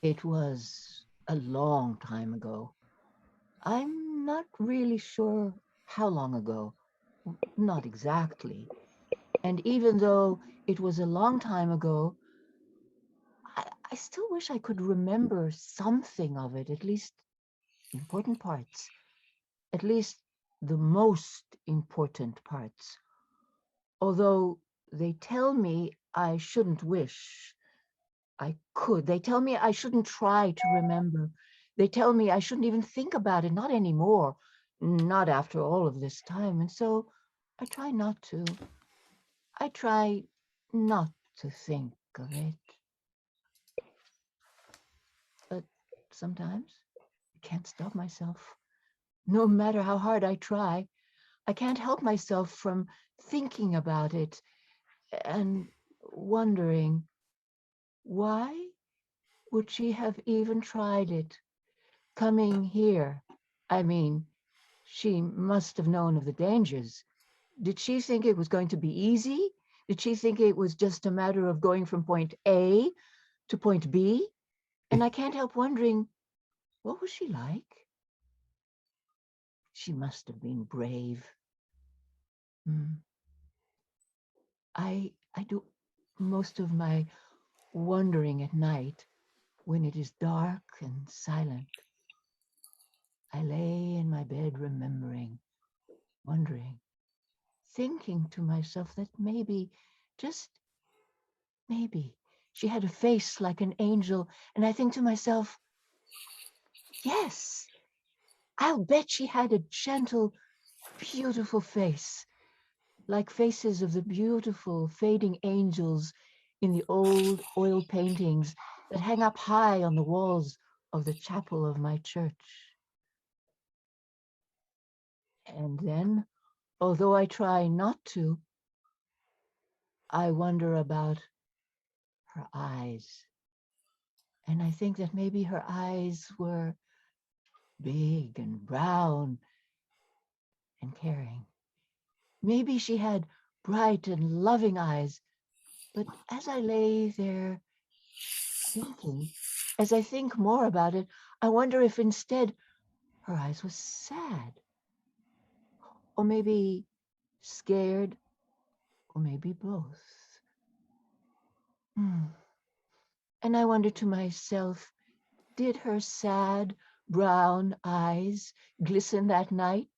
It was a long time ago. I'm not really sure how long ago. Not exactly. And even though it was a long time ago, I still wish I could remember something of it, at least important parts, at least the most important parts. Although they tell me I shouldn't wish I could. They tell me I shouldn't try to remember. They tell me I shouldn't even think about it, not anymore, not after all of this time. And so I try not to. I try not to think of it. But sometimes I can't stop myself. No matter how hard I try, I can't help myself from thinking about it and wondering, why would she have even tried it? Coming here. I mean, she must have known of the dangers. Did she think it was going to be easy? Did she think it was just a matter of going from point A to point B? And I can't help wondering, what was she like? She must have been brave. Hmm. I do most of my wondering at night when it is dark and silent. I lay in my bed remembering, wondering, thinking to myself that maybe, just maybe, she had a face like an angel. And I think to myself, yes, I'll bet she had a gentle, beautiful face, like faces of the beautiful fading angels in the old oil paintings that hang up high on the walls of the chapel of my church. And then, although I try not to, I wonder about her eyes. And I think that maybe her eyes were big and brown and caring. Maybe she had bright and loving eyes. But as I lay there thinking, as I think more about it, I wonder if instead her eyes were sad, or maybe scared, or maybe both. Hmm. And I wonder to myself, did her sad brown eyes glisten that night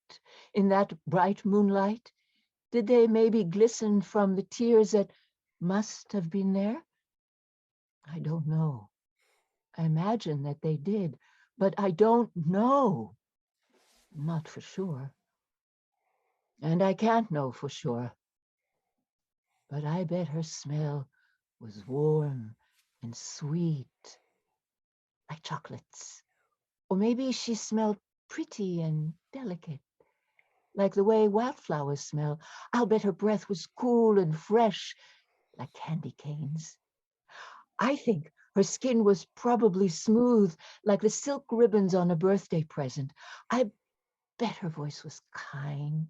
in that bright moonlight? Did they maybe glisten from the tears that must have been there? I don't know. I imagine that they did, but I don't know. Not for sure. And I can't know for sure. But I bet her smell was warm and sweet, like chocolates. Or maybe she smelled pretty and delicate, like the way wildflowers smell. I'll bet her breath was cool and fresh, like candy canes. I think her skin was probably smooth, like the silk ribbons on a birthday present. I bet her voice was kind,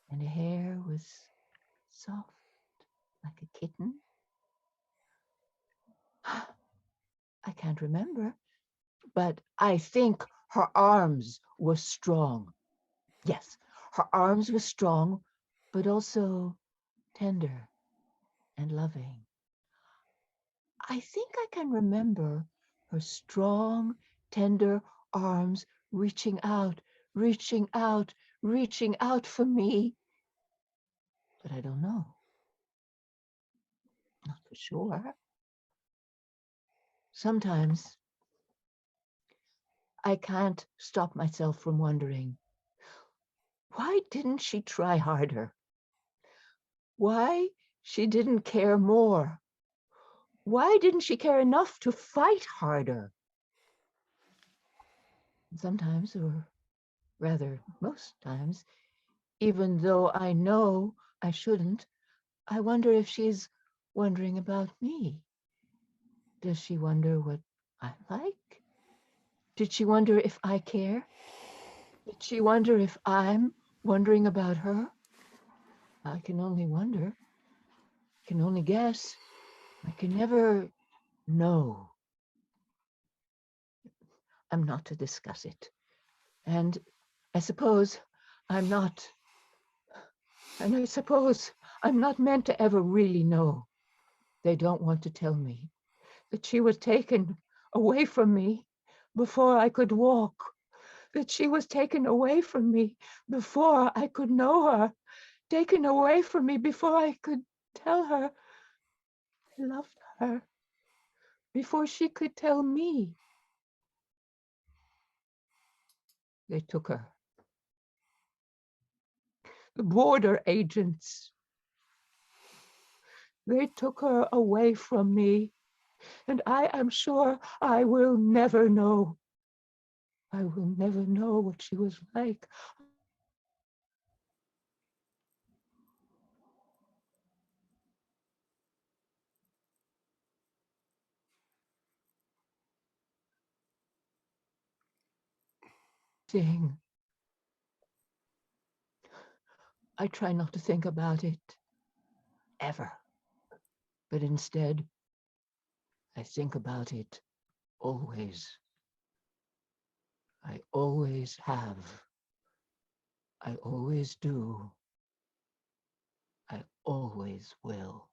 and her hair was soft, like a kitten. I can't remember, but I think her arms were strong. Yes, her arms were strong, but also tender and loving. I think I can remember her strong, tender arms reaching out, reaching out for me. But I don't know, not for sure. Sometimes I can't stop myself from wondering, why didn't she try harder? Why she didn't care more? Why didn't she care enough to fight harder? Sometimes, or rather most times, even though I know I shouldn't, I wonder if she's wondering about me. Does she wonder what I'm like? Did she wonder if I care? Did she wonder if I'm wondering about her? I can only wonder, can only guess. I can never know. I'm not to discuss it. And I suppose I'm not, and I suppose I'm not meant to ever really know. They don't want to tell me that she was taken away from me before I could walk, that she was taken away from me before I could know her, taken away from me before I could tell her I loved her, before she could tell me. They took her. The border agents. They took her away from me, and I am sure I will never know. I will never know what she was like. Thing. I try not to think about it, ever. But instead, I think about it always. I always have. I always do. I always will.